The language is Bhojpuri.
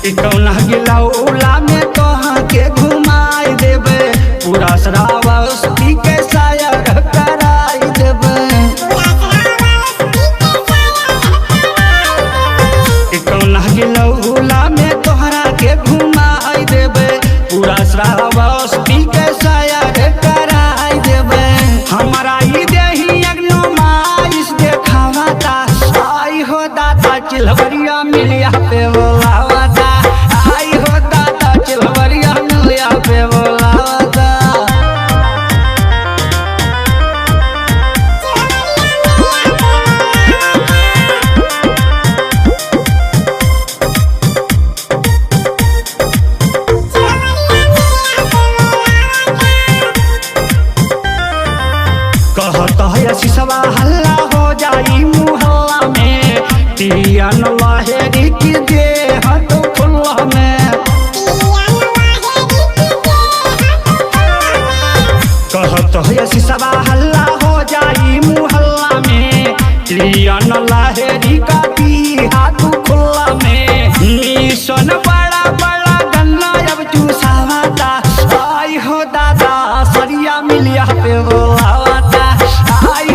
कौना गिलौला में तोहा के घुमाई देबे पूरा श्रावस्ती के शायर कराई देबे कौना गिलौला में तोहरा के घुमाई देबे पूरा श्रावस्ती के शायर कराई देबे हमारा ई देही अग्नो माइस देखावता आई हो दादा चिलवरिया मिलिया पे बोलावता आई हो दादा चिलवरिया मिलिया पे बोलावता कहता है सिसवा हल्ला हो जाई मुहल्ला में तियन लहरी की दे हाथ खुल्ला में कहता है सिसवा हल्ला हो जाई मुहल्ला में तियन लहरी का दी हाथ खुल्ला में मिशन बड़ा बड़ा गन्ना अब चूसावता आई हो दादा सरिया मिलिया पे बोलावता आई